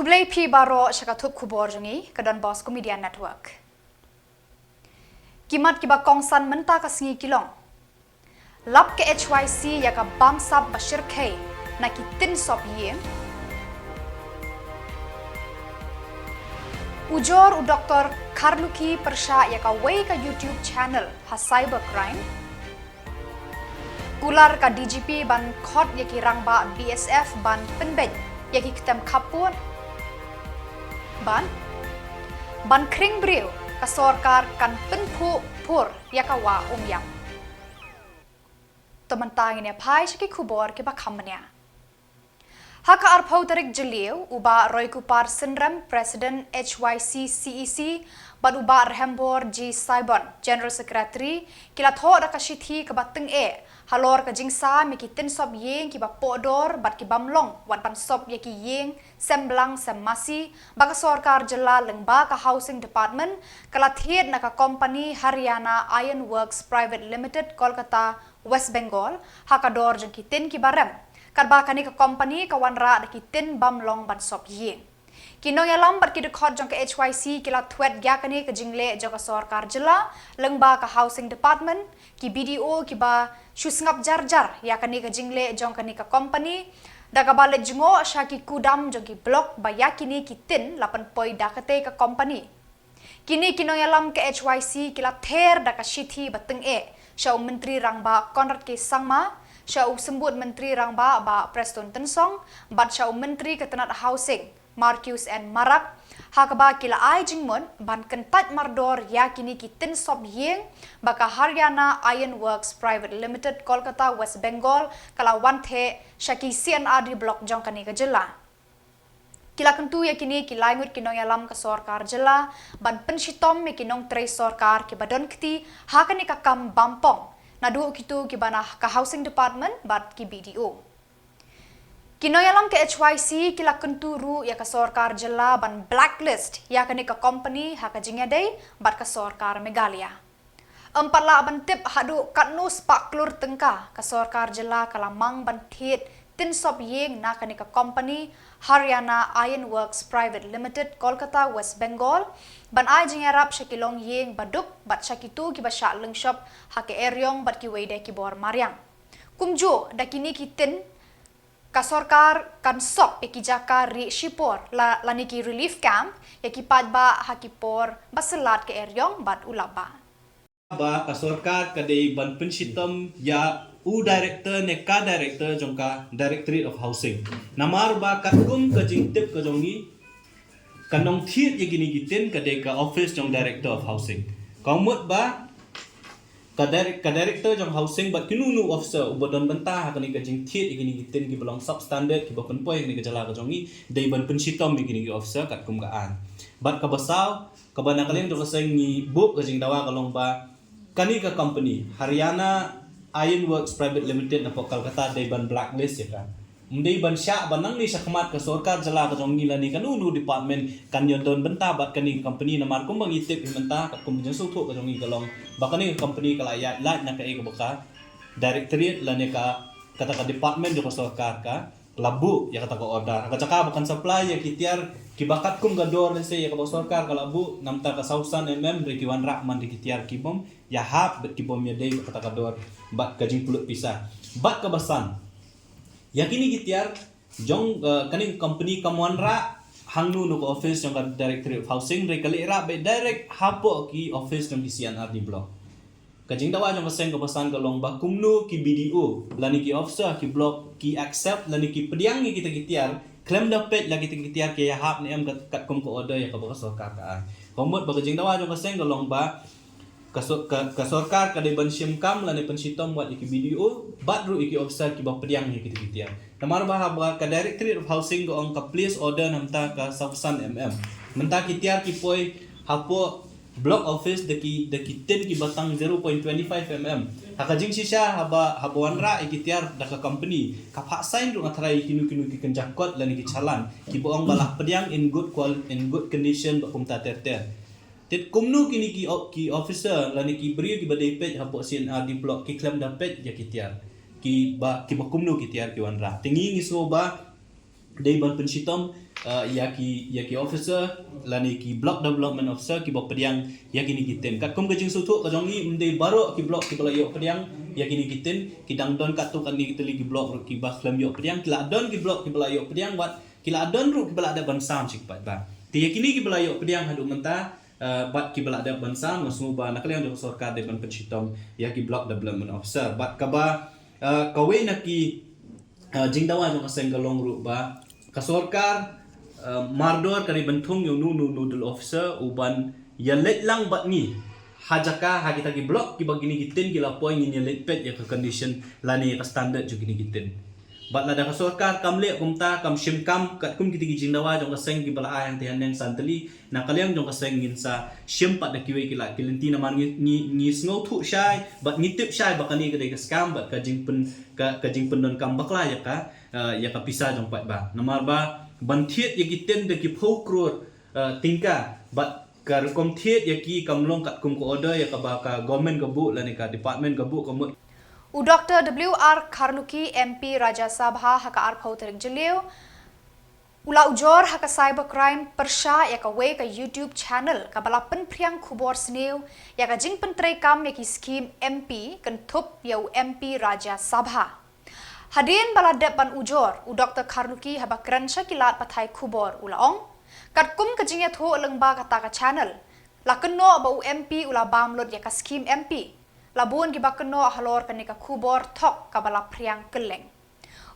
Kublai pi baro syakatup Khuborjylla ke Bosco Media Network. Kimat kiba kongsan menta ka singi kilong. Lap ke HYC ya ka bamsab bashir kay na kitin sop ye. Ujor u Dr. Karluki Persha ya ka way ka YouTube channel ha cybercrime. Ular ka DGP ban khot ya ki rangba BSF ban penbej ya ki ketem Khubor ban kring briu ka sorkar kan penpu pur ya ka wa umyam. Temantang ini pai syaki Khubor ke bakamnya. Haka arpau tarik JYLLIEW uba Roy Kupar Sindram Presiden HYC CEC ban uba Rehembor G Saibon General Secretary kilat ho da kashithi ke bateng halor ka jingsa mi ki tin sob yeng ki ba podor bat ki bamlong wan pan sob ye ki yeng semblang semasi baka sorkar Jylla lengba ka housing department kala thiet na ka company Haryana Iron Works Private Limited Kolkata West Bengal hakador jeng ki tin ki barem karba kani ka company ka wanra da ki tin bamlong ban sob yeng Kinong yalam bat ki dekhot jong ke HYC kila twet gya kani ke jingle jong ka sorkar Jylla lengba ka housing department ki BDO ki ba shusngap jar ya kani ke jingle jong kani ka company daga bale jingo syaki kudam jong ki blok ba yakini ki tin 8 poi dakate ka company kini kinong yalam ke HYC kila ther da ka shithi bateng syau menteri rangba Konrad ke Sangma syau sembut menteri rangba ba Preston Tensong bat syau menteri ketenat housing Marcus and Marak hakaba kila ai jingmon ban kentat mardor yakini kitin sob yeng baka Haryana Iron Works Private Limited Kolkata West Bengal kala wanthe syaki CNR di blok jong kani ke Jylla kila kentu yakini kila ingut kinong yalam ke sorkar Jylla ban penshitom me kinong tre sorkar ki badon kti hakani ka kam bampong nadu kitu ki bana ka housing department bat ki BDO Kinoyalam ke HYC kila kenturu ya ka sorkar Jylla ban blacklist ya kani ka company ha ka jingedai bat ka sorkar Meghalaya. Empatla ban tip hadu katnus paklur tengka ka sorkar Jylla kalamang ban thit tin sop yeng na kani ka company Haryana Iron Works Private Limited Kolkata West Bengal ban ai jingerap syakilong yeng baduk bat syakitu ki ba syak lengshop ha ke eryong bat ki weide ki bor maryang. Kumjo dakini kitin ka sorkar kan sop eki jaka ri shipor la niki relief camp yaki padba hakipor baselat ke eryong bat ulaba ba ka sorkar ka dei ban pensitam ya u director ne ka director jongka directorate of housing namar ba katkum ka jingtip ka jongi kanong thiet ye gini gitin ka dei ka office jong director of housing kaumut ba ka director jong housing bat kinunu officer ubodon bantah kani ka jing thiet igini gitin ki belong substandard ki bapun poi ni ka jala ka jongi dei ban pensitom igini ki officer kat kum gaan bat ka basaw ka bana kaleng jong seng ni book ka jing dawa kalong ba kani ka company Haryana Iron Works Private Limited na Kolkata dei ban blacklist ya kan Mdei ban syak banang ni sakmat ka sorkar Jylla ka jong nila ni kanunu department kan yondon benta bat kani company na markum bang itip benta kat kum jeng suthuk ka jong ni kalong bakani company kala ya lat na ka e ka baka directorate la ne ka kata ka department jo ka sorkar ka labu ya kata ka order ka caka bakan supply ya kitiar ki bakat kum gador le se ya ka sorkar ka labu namta ka sausan re ki wan rak man di kitiar ki bom ya hap bet ki bom ya dei kata ka dor bat ka jing pulut pisah bat ka basan yakini gitiar jong kani company kamonra hangnu no office jong directorate of housing re kali ra be direct hapo ki office jong CNR di block kajing dawa jong seng kepasan kalong ba kumnu ki BDO lani ki officer ki block ki accept lani ki pediang ni kita gitiar claim dapat lagi kita gitiar ke hap ni am kat kum ko order ya ka ba sorkar ka komot ba kajing dawa jong seng kalong ba ka sorkar ka de ban simkam lani pensitom buat iki video badru iki officer ki ba pediang ni kita gitiar namar ba ka directorate of housing go on ka place order namta ka sausan menta kitiar ki poi hapo block office deki ten ki batang 0.25 haka jing sisha haba wanra ikitiar da ka company ka phak sign ru athrai kinu ki kenjakot lani ki chalan ki boong balah pediang in good condition ba kum ta ter tet kumnu kini ki officer lani ki bri ki badai page hapo CNR di block ki claim dapat ya kitiar ki ba kumnu kitiar ki wanra tingi ngiso ba Day ban pensitom yaki officer lani ki block development officer ki bok pediang yakini kiten kat kum kejing sutu kajongi mde baro ki block ki bala yok pediang yakini kiten ki dang don kat tu kan ni kiteli ki block ki bas lam yok pediang kila don ki block ki bala yok pediang wat kila don ru ki bala ada ban sam sik pat ba ti yakini ki bala yok pediang hadu menta bat ki bala ada ban sam ngasu ba nakaliang jong sarkar de ban pensitom yaki block development officer bat kaba kawe naki jingdawa jong aseng galong ru ba kasorkar mardor kari bentung yung nudul officer uban yalet lang bat ni hajaka hagita ki block ki bagini gitin ki lapoy ngin yalet pet ya condition lani ka standard jo gini gitin bat lada kasorkar kamle kumta kam shim kam kat kum kiti jindawa jong kaseng ki bala ayang tihan neng santali na kaliang jong kaseng ngin sa shim pat da kiwe kila kilinti naman ni sngo thu shai bat ngitip shai bakani kadai ka scam bat kajing pen don kam bakla ya ka pisa jong pat ba namar ba bantiet ya giten de ki phokro tingka bat kar kom thiet ya ki kamlong kat kum ko order ya ka ba ka government gabu lani ka department gabu kamu Dr. W.R. Kharnuki MP Rajya Sabha haka arphauterik JYLLIEW ula ujor haka cybercrime persha ya ka we ka YouTube channel ka bala penpriang Khubor snew ya ka jing pentrai kam ya ki scheme MP kan thup ya MP Rajya Sabha Hadin baladep ban ujor u Dr. Kharnuki haba kransha kilat pathai Khubor ulaong kat kum ka jing ya tho lengba kata ka channel la kenno ba u MP ula bamlot ya ka scheme MP labun ki bakno halor kanika Khubor thok ka bala priang keleng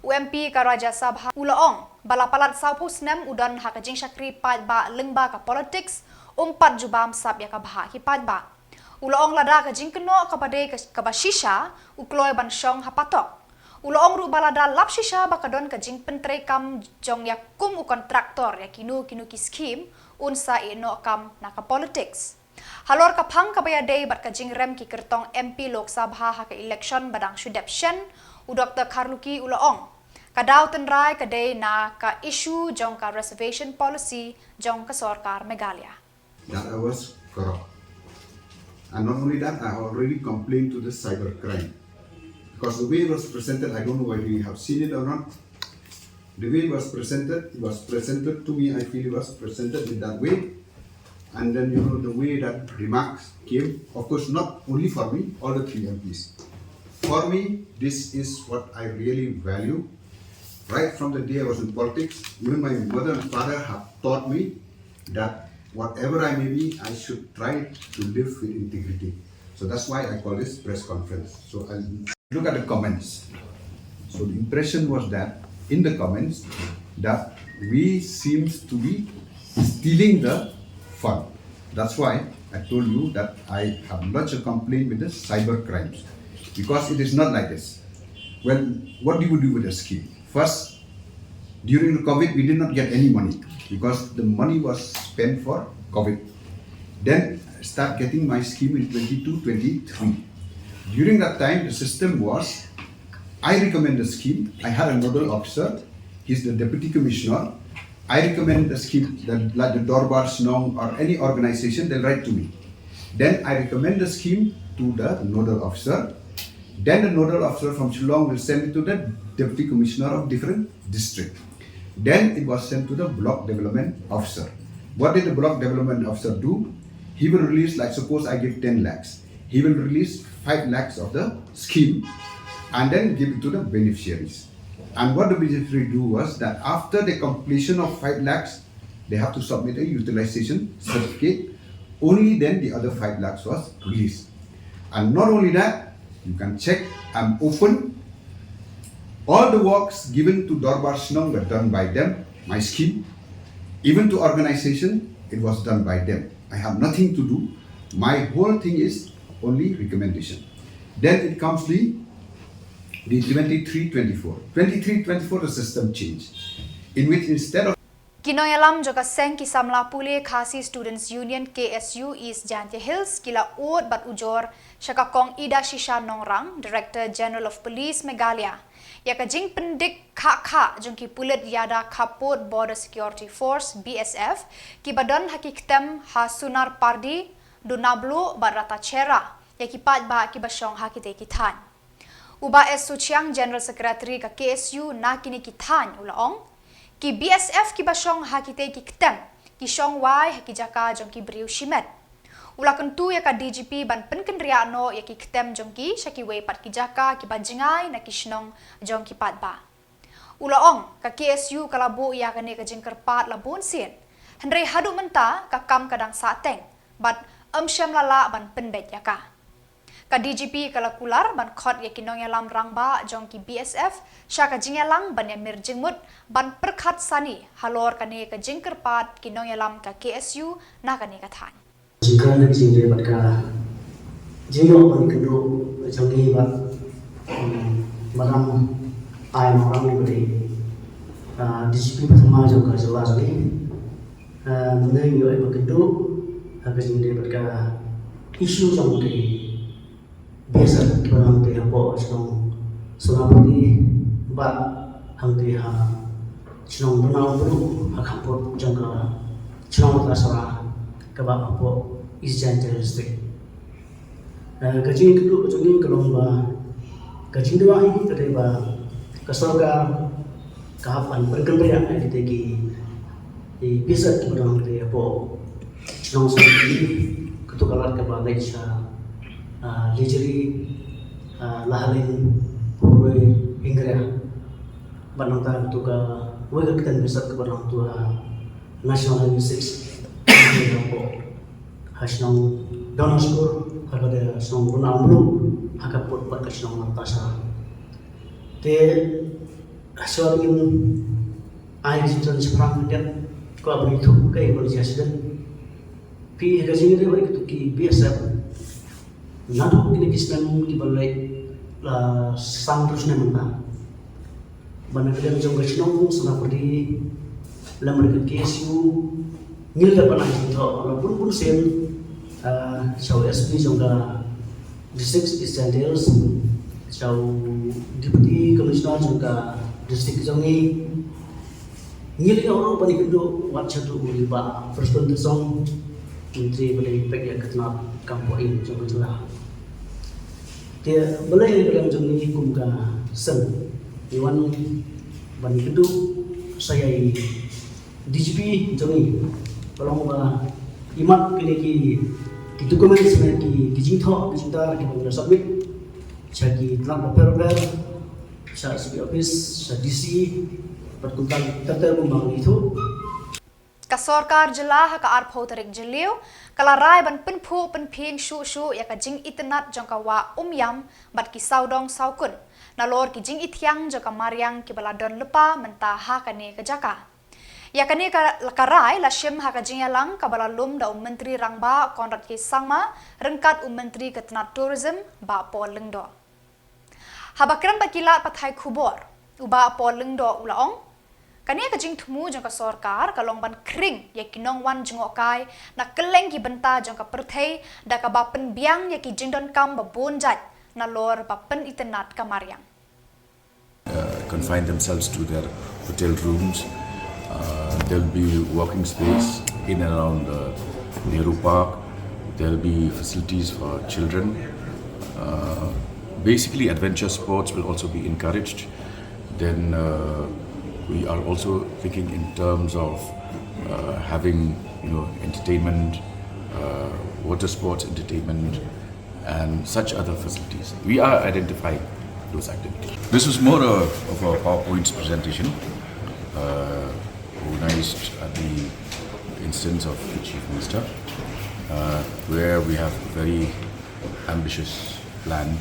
UMP ka Rajya Sabha ulaong bala palat saupu snem udan ha ka jing shakri pat ba lengba ka politics umpat jubam sab ya ka bha ki pat ba ulaong lada ka jing kno ka bade ka ba shisha ukloy ban shong hapatok ulaong ru balada lap shisha ba ka don ka jing pentre kam jong ya kum u kontraktor ya kinu ki scheme unsa ino kam na ka politics Halor kapang kabaya day bat kajing rem ki kertong MP Lok Sabha ha ka election badang shudepshen u Dr. Kharnuki ulaong kadaw tenrai kaday na ka issue jong ka reservation policy jong ka sarkar Meghalaya. That I was corrupt. And not only that, I already complained to the cybercrime. Because the way it was presented, I don't know whether you have seen it or not. The way it was presented to me, I feel it was presented in that way. And then, the way that remarks came, of course, not only for me, all the 3 MPs. For me, this is what I really value. Right from the day I was in politics, even my mother and father have taught me that whatever I may be, I should try to live with integrity. So that's why I call this press conference. So I'll look at the comments. So the impression was that, in the comments, that we seems to be stealing the fund. That's why I told you that I have lodged a complaint with the cyber crimes, because it is not like this. Well, what do you do with the scheme? First, during the COVID, we did not get any money because the money was spent for COVID. Then start getting my scheme in 22-23. During that time, the system was, I recommend the scheme. I had a nodal officer. He's the deputy commissioner. I recommend the scheme, like the donbosco or any organization, they'll write to me. Then I recommend the scheme to the nodal officer. Then the nodal officer from Shillong will send it to the deputy commissioner of different district. Then it was sent to the block development officer. What did the block development officer do? He will release, like suppose I give 10 lakhs. He will release 5 lakhs of the scheme and then give it to the beneficiaries. And what the beneficiary do was that after the completion of 5 lakhs, they have to submit a utilization certificate. Only then the other 5 lakhs was released. And not only that, you can check, I'm open. All the works given to donbosco were done by them, my scheme. Even to organization, it was done by them. I have nothing to do. My whole thing is only recommendation. Then it comes the 23-24. 23-24, the system changed, in which instead of Kinoyalam joka seng ki Samla Pule Khasi Students Union KSU East Jantia Hills kila od bat ujor syakakong Ida Shisha Nongrang, Director General of Police Meghalaya. Yaka jing pendik kha jong ki pulit yada Kapot Border Security Force BSF ki badan hakiktem ha sunar pardi dunablu barata chera yaki pat ba ki basyong hakite kithan. Uba es Suchiang General Secretary ka KSU na kini kithan ulaong ki BSF ki basong hakite ki ketem ki shong wai haki jaka jong ki briu shimet. Ula kentu ya ka DGP ban penkendria no ya ki ketem jong ki shaki wei pat ki jaka ki banjingai na ki shnong jong ki pat ba. Ula ong ka KSU kalabu ya kane ka jingker pat labun sien. Hendrei hadu menta ka kam kadang sateng bat syam lala ban penbet ya ka. Ka DGP kalakular ban khot ya kinong ya lam rangba jong ki BSF sya ka jingelang ban ya mir jingmut ban perkhat sani halor kane ka jingker pat kinong ya lam ka KSU na kane ka than. Jika nak jingde bat ka jingo ban kendo jangi bat malam ai orang ni beri DGP pertama jong ka Jylla ni meneng yo ai kendo ka jingde bat ka isu jong ki biasa orang te apa senong sunapati bat hang te ha senong benau dulu hakapot jangka senong tasara kebab apa isjan terustik kajing kedua kajing kelomba kajing dua ini terlibat kesorga kapan berkembang di tegi di bisa orang te apa senong sunapati ketukaran kebab Malaysia lijeri lahalin purwe ingrea banang tuga wega kita bisa ke banang tua national highway 6 ko hasnong donbosco hakade song bunamlu hakapot pat kasnong natasa te aswagin ai jitan sprang den ko abri thu kai ko jasden pi gajing de baik tu ki biasa nadu kini kisnan di balai sang terus nemang bana kalian jong gasnong sunapudi lamar ke KSU ngil da panang tho walaupun pun sen sau SP jong da district standards sau deputy commissioner jong da district jong ni ngil ya orang pani kendo wat chatu liba first one song menteri boleh pek ya ketna kampo in jong Jylla dia boleh dalam jong ni kum ka sen iwan ban kendo saya DGP jong ni kalau ba imat kini ki dokumen sebenarnya ki jingtho ki cinta ki bangla submit jadi telah paper sa SB office sa DC pertukaran terter membangun itu Ka sorkar Jylla ka arpho tarik JYLLIEW kala rai ban penphu penphing shu ya ka jing itnat jong ka wa yam bat ki saudong saukun nalor ki jing ithyang jong ka maryang ki baladon lepa menta ha kane ka jaka. Ya kani ka rai la shim ha ka jingelang ka balalum da menteri rangba Konrad ki sangma rengkat menteri ketnat tourism ba po lengdo. Habakran bakila pathai Khubor uba po lengdo ulaong kani ka jing thumu jong ka sorkar ka longban kring ya kinong wan jungokai na keleng ki benta jong ka perthei da ka ba penbiang ya ki jingdon kam ba bonjat na lor ba pen itenat ka maryang. Confine themselves to their hotel rooms. There'll be walking space in and around NEHU Park. There'll be facilities for children. Basically, adventure sports will also be encouraged. Then we are also thinking in terms of having, entertainment, water sports entertainment, and such other facilities. We are identifying those activities. This was more of a PowerPoint presentation. Organized at the instance of the Chief Minister, where we have a very ambitious plan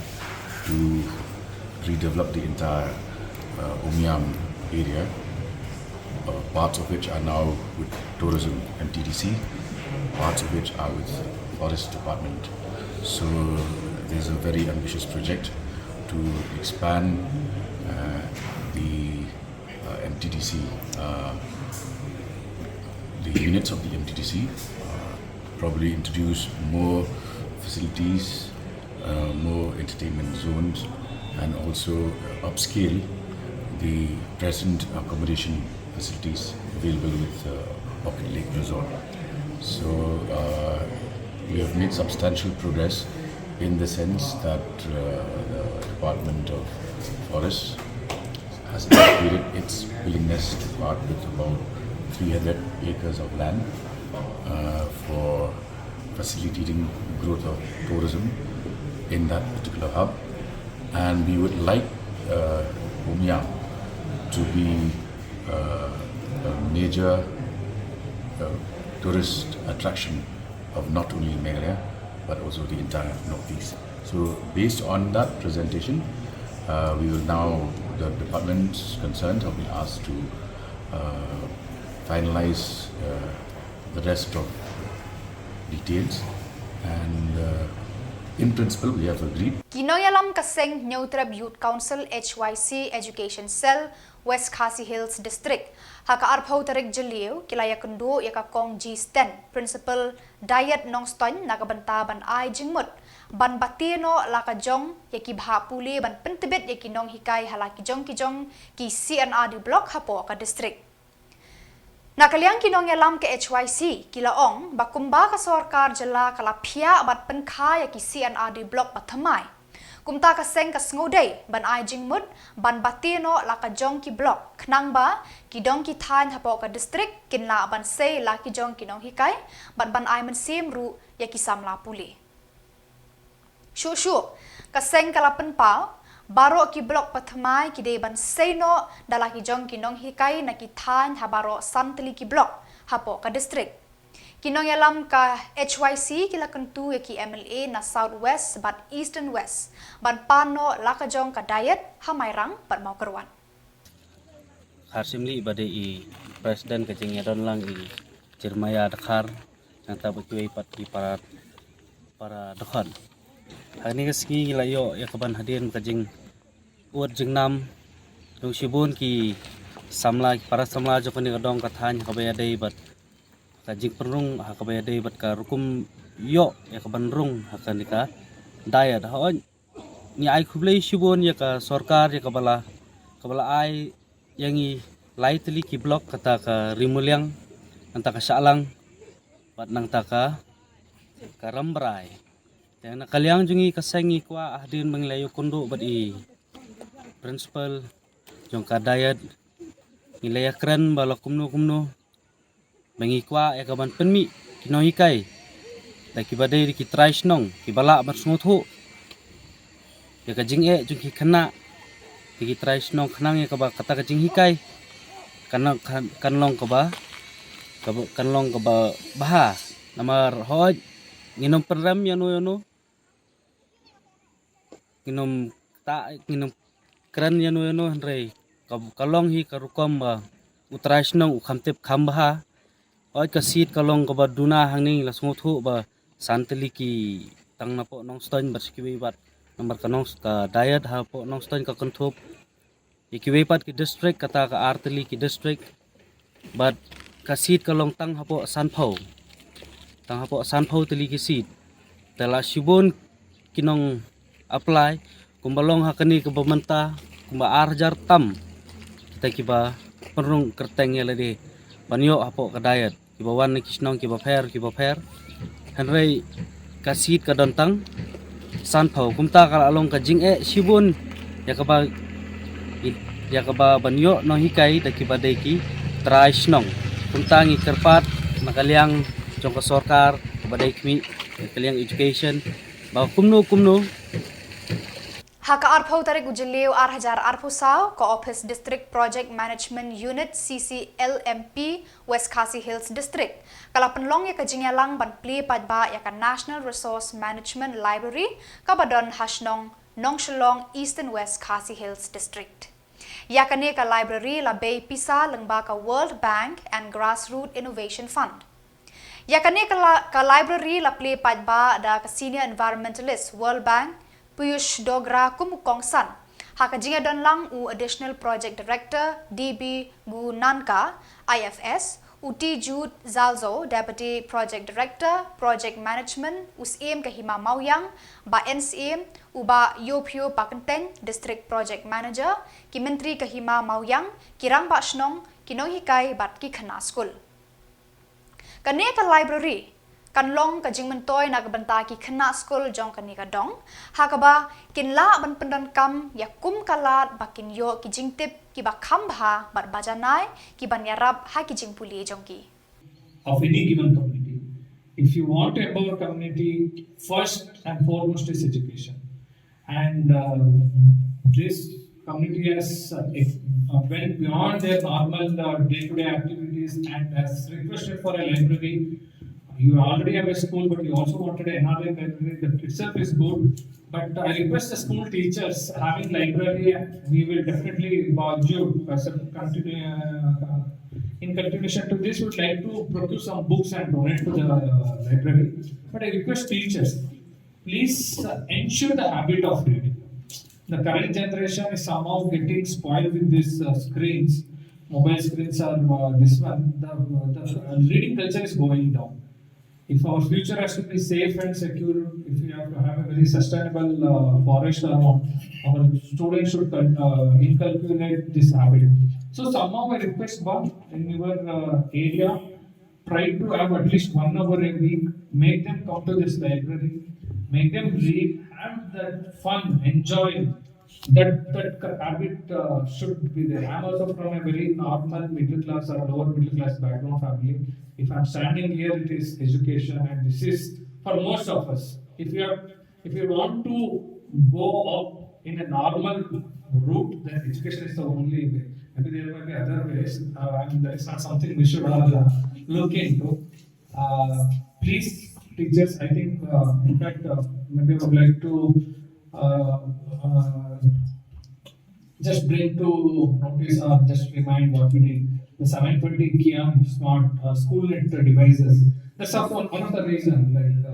to redevelop the entire Omyam area, parts of which are now with tourism and TDC, parts of which are with Forest Department. So there's a very ambitious project to expand the MTDC, the units of the MTDC, probably introduce more facilities, more entertainment zones, and also upscale the present accommodation facilities available with Pocket Lake Resort. So we have made substantial progress in the sense that the Department of Forests has indicated its willingness to part with about 300 acres of land for facilitating growth of tourism in that particular hub. And we would like Umyang to be a major tourist attraction of not only Meghalaya but also the entire northeast. So based on that presentation, we will now, the departments concerned have been asked to finalize the rest of details, and in principle we have agreed. Kinoyalam kaseng Neutrab Youth Council HYC Education Cell West Khasi Hills District haka arpau tarik JYLLIEW kilaya kendo yaka kong G10 Principal Diet Nongston nakabanta ban ai jingmut ban batino laka jong yaki bha puli ban pentibet yaki nong hikai halaki jong ki CNR di block hapo ka district. Nakaliang kinong yalam ke HYC kilaong bakumba ka sorkar Jylla kalapia bat penkha yaki CNR di block bathamai. Kumta ka seng ka sngodei ban ai jingmut ban batino laka jong ki block knang ba ki dong ki than hapo ka district kinla ban sei laki jong kinong hikai ban ai mensim ru yaki Samla puli. Shu ka seng kalapen pau baro ki blok pathamai ki de ban seino dalaki jong kinong hikai na ki than habaro santli ki blok hapo ka district. Kinong yalam ka HYC kila kentu ki MLA na Southwest but Eastern West ban pano laka jong ka diet hamairang pat mau keruan. Harsimli bade I presiden kajing yadon lang I Jermaya Dakar yang tabukiway pat I para dokon. Hari keski layo ya kaban hadirin kajing uat jengnam dong shibun ki Samla para Samla jokoni kadong katanya kabayadai bat kajing perung hakabayadai bat ka rukum yo ya kaban rung hakanika daya dah ni ai khublei shibun ya ka sorkar ya kabala ai yang I laitli ki blok kata ka rimulyang anta ka Shillong bat nang taka karambrai yang nakaliang jungi kasengi kwa ahdin menglayo kondo bat I principal jong ka dayat nilaya keren balok kumno mengikwa ya kaban penmi kino hikai laki badai ki trais nong ki balak bersunguthu ya kajing jung ki kena ki trais nong khenang ya kaba kata kajing hikai kanlong kaba baha namar hoj nginom peram yano nginom keren yano henrei kalong hi karukom ba utrais nong ukhamtep khambaha oi kasit kalong ka baduna hangning lasnguthu ba santli ki tang na po nong ston barskiwi bat number kanong ka diet ha po nong ston ka konthop ikiwi pat ki district kata ka artli ki district bat kasit kalong tang ha po sanphau tli ki sit tela shibun kinong apply kumbalong hakani ka bamanta kumba arjar tam kita kiba perung kerteng ya lade banyo hapo ka diet kibawan ni kisnong kibaper henrei kasit ka dontang sanphau kumta kala along ka jing shibun yakaba banyo no hikai da kibadai ki traisnong kumta ngi kerpat nakaliang jong ka sorkar kabadai kmi nakaliang education ba kumno Haka arpau tarik JYLLIEW arhajar arpusau ko Office District Project Management Unit CCLMP West Khasi Hills District. Kala penlong ya kajingyalang ban pli padba ya ka National Resource Management Library kabadon hasnong nong Shillong Eastern West Khasi Hills District. Ya kane ka library la bay pisa lengba ka World Bank and Grassroots Innovation Fund. Ya kane ka library la pli padba da ka Senior Environmentalist World Bank Piyush Dogra Kumukongsan, hakajinga don lang u Additional Project Director NAKA IFS, Uti Jude Zalzo, Deputy Project Director Project Management USIM Kahima Mauyang, ba NCM uba Yopio Pakenteng District Project Manager, ki Menteri Kahima Mauyang, kirang ba snong kinong hikai bat ki khana school. Kaneka library kan long ka jing mentoi na benta ki khna school jong kan ni ka dong ha ka ba kin la ban pendan kam ya kum kalat bakin yo ki jing tip ki ba kham bha bar bajanai ki ban yarab ha ki jing puli jong ki of any given community. If you want to empower community, first and foremost is education. And this community has went beyond their normal day-to-day activities and has requested for a library. You already have a school, but you also wanted another library. That itself is good. But I request the school teachers having library, we will definitely you as a in continuation to this, we would like to procure some books and donate to the library. But I request teachers, please ensure the habit of reading. The current generation is somehow getting spoiled with these screens. Mobile screens are this one. The reading culture is going down. If our future has to be safe and secure, if we have to have a very sustainable forest around, our students should inculcate this habit. So somehow I request Bob in your area, try to have at least 1 hour a week, make them come to this library, make them read, have that fun, enjoy. That habit should be there. I'm also from a very normal middle class or lower middle class background family. If I'm standing here, it is education, and this is for most of us. If you want to go up in a normal route, then education is the only way. Maybe there might be other ways, and that's not something we should all look into. Please, teachers, I think, in fact, maybe I would like to just bring to notice or just remind what we did. The 720 Kian smart school net devices. That's one of the reasons.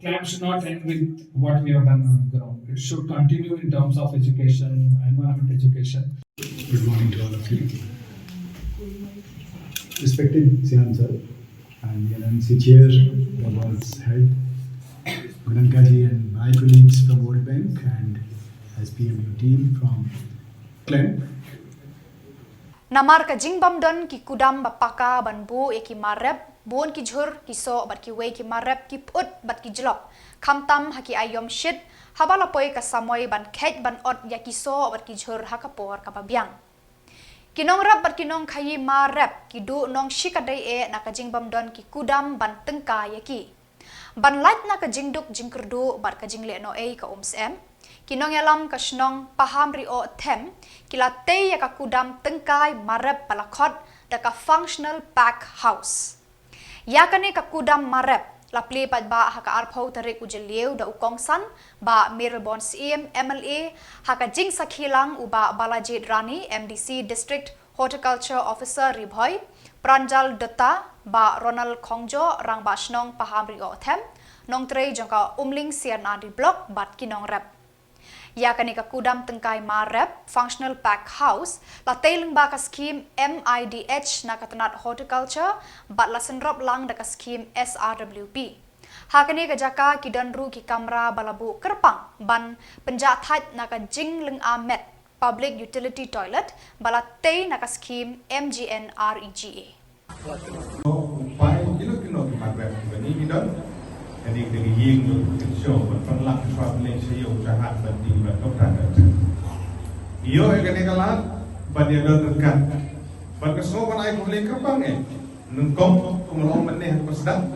Camp should not end with what we have done on the ground. It should continue in terms of education, environment education. Good morning to all of you. Respected Sian sir and NNC chair, the world's head, Gunankaji and my colleagues from World Bank and SPMU team from Clem. Namar ka jingbam don ki kudam bapaka banbu e ki marep bon ki jhur ki so bat ki wei ki marep ki put bat ki jlop khamtam ha ki ayom shit habala poi ka samoy ban khet ban ot ya ki so bat ki jhur ha ka por ka babyang kinong rap bat kinong khayi marep ki du nong shikadai e na ka jingbam don ki kudam ban tengka ya ki ban light na ka jingduk jingkerdu bat ka jingle no e ka sem kinong yalam ka shnong paham ri o them kila te ya ka kudam tengkai marep palakot da ka functional pack house ya kane ka kudam marep la ple pat ba ha ka arphau tarik JYLLIEW da ukong san ba Melbourne CM MLA ha ka jing sakhilang uba Balajit Rani MDC District Horticulture Officer Ribhoy Pranjal Dutta ba Ronald Khongjo rang ba shnong paham ri o them nong tre jongka umling sian adi block bat kinong rep ya kani ka kudam tengkai marep functional pack house la tailing ba ka scheme MIDH na katanat horticulture bat la senrop lang da ka scheme SRWP ha kani ka jaka kidan ru ki kamra balabu kerpang ban penjathat na ka jingling amet public utility toilet bala tei na ka scheme MGNREGA Jadi dengan yang show berpenlak traveling saya usahat bandi berkota ada. Iyo akan ikalat bandi ada dekat. Bagi semua orang ayah boleh kerbang nengkong tumulong meneh persedang.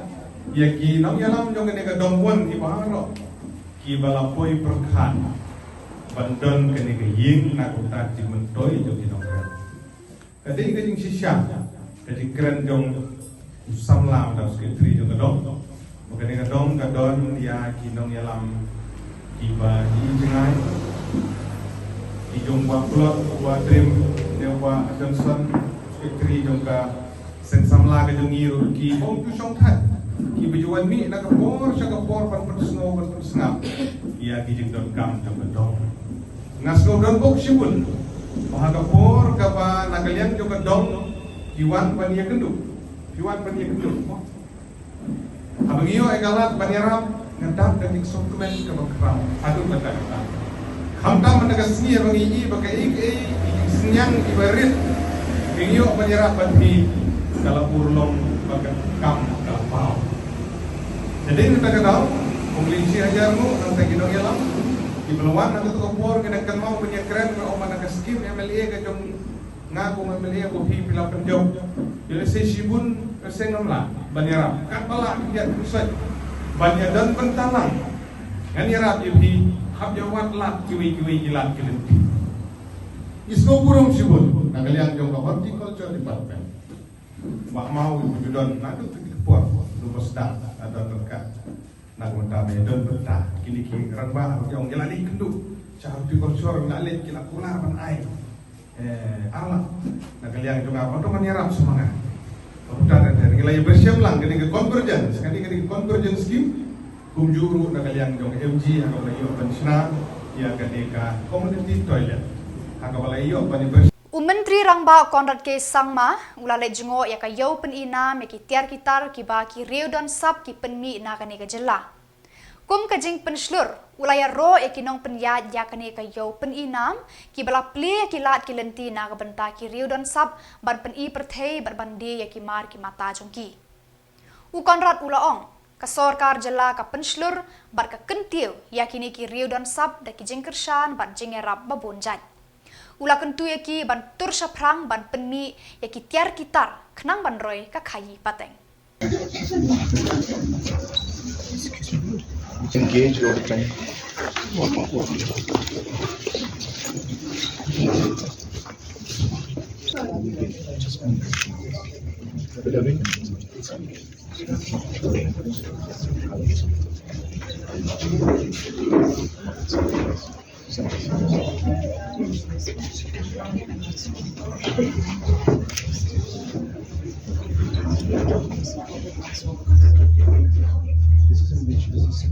Ya ki nam yalam jong kene dongwon ki baharo. Ki balapoi perkhan. Bandon kene ying nak utak di mentoi jong ki dongwon. Kadang kadang sisya. Kadang keren jong Samla dan sekretari jong dong. Kadang kadang ya kinong yalam kiba di jengai di jongwa plot wa trim dewa Johnson sekretari jongka sen Samla ka jongiru ki bong tu song that ki bejuan mi nak por sa ka por pan persno pan persnap ya ki jeng kam jong dong ngasno don bok sibun bahaga por ka ba nakalian jong dong kiwan pan ya kendu kiwan pan ya kendu abang iyo ekalat baniram ngadap dan instrumen ke bakram aduk kata kata khamtam menegas ni abang iyi bagai senyang ibarit iyo baniram bandi kalau purlong bagai kam kapau Jadi kita kenal, kompliksi ajar mo, ang taginong yalam. Ibalawan na ito Khubor, kinagkan mo, kanyakren, o manakaskim, MLA, kajong nga kung MLA, kung hipila penjong. Bila sa Shibun, kasi ngamla, banyarap. Kapala, kaya kusay. Banyadan pentalang. Nganyarap, yung habjawat lak, kiwi-kiwi ilat kilinti. Isno burung Shibun, nagaliang yung horticulture department. Wak mau ibu don, nado puan, lubos dah, ada terkat. Nak mentamai don betah, kini rambah, yang jelali kendu, cahap di konsor ngalit kila kular pan air, alam, nagaliang juga apa tu menyerap semangat. Pemuda dan nilai bersiap lang, kini ke convergence, kini ke convergence scheme, kumjuru nagaliang jong MG, agak lagi open senang, ya ketika community toilet, agak lagi open bersih. Menteri Rangba Konrad K. Sangma, ulale jengo ya kayau penina meki tiar kitar kiba ki reu dan sab ki penmi na kane ka Jylla. Kum kajing penslur, ulaya ro ya kinong penyat ya kane kayau peninam ki bala ple ki lat ki lenti na ka benta ki reu dan sab ban peni perthei ban bandi ya ki mar ki mata jongki. U Konrad ulaong ka sorkar Jylla ka penslur bar ka kentiu ya kini ki reu dan sab da ki jingkershan ban jingerap babonjat. Ula kentu yaki ban tur saprang ban penmi yaki tiar kitar kenang ban roy ka khayi pateng. Engage all the time. This is in which business?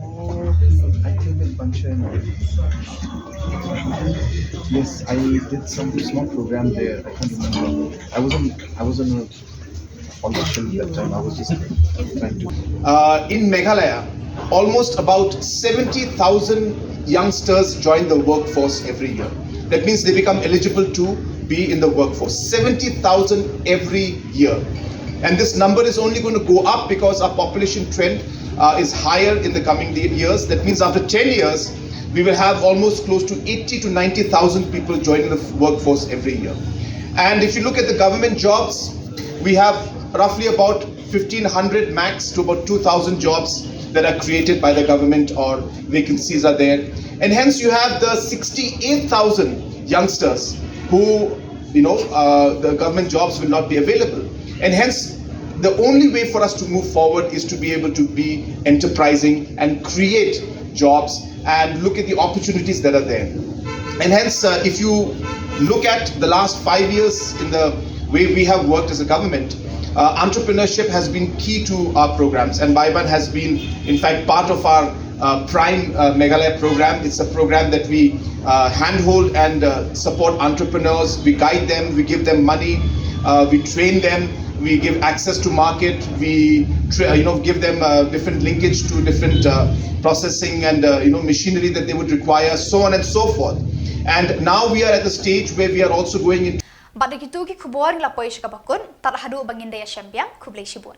Oh, I think in function. Yes, I did some small program there. I can't remember. I was on a political that time. I was just trying to. In Meghalaya, almost about 70,000 youngsters join the workforce every year. That means they become eligible to be in the workforce. 70,000 every year. And this number is only going to go up because our population trend is higher in the coming years. That means after 10 years, we will have almost close to 80 to 90,000 people joining the workforce every year. And if you look at the government jobs, we have roughly about 1,500 max to about 2,000 jobs that are created by the government or vacancies are there. And hence you have the 68,000 youngsters who, the government jobs will not be available. And hence, the only way for us to move forward is to be able to be enterprising and create jobs and look at the opportunities that are there. And hence, if you look at the last 5 years in the way we have worked as a government, entrepreneurship has been key to our programs, and Baiban has been, in fact, part of our Prime Meghalaya program. It's a program that we handhold and support entrepreneurs. We guide them, we give them money, we train them, we give access to market, we give them different linkage to different processing and machinery that they would require, so on and so forth. And now we are at the stage where we are also going into Badak itu ki Khubor nglapoy siya kabakun, tarahadu bangindaya siyambiyang kublay sibun.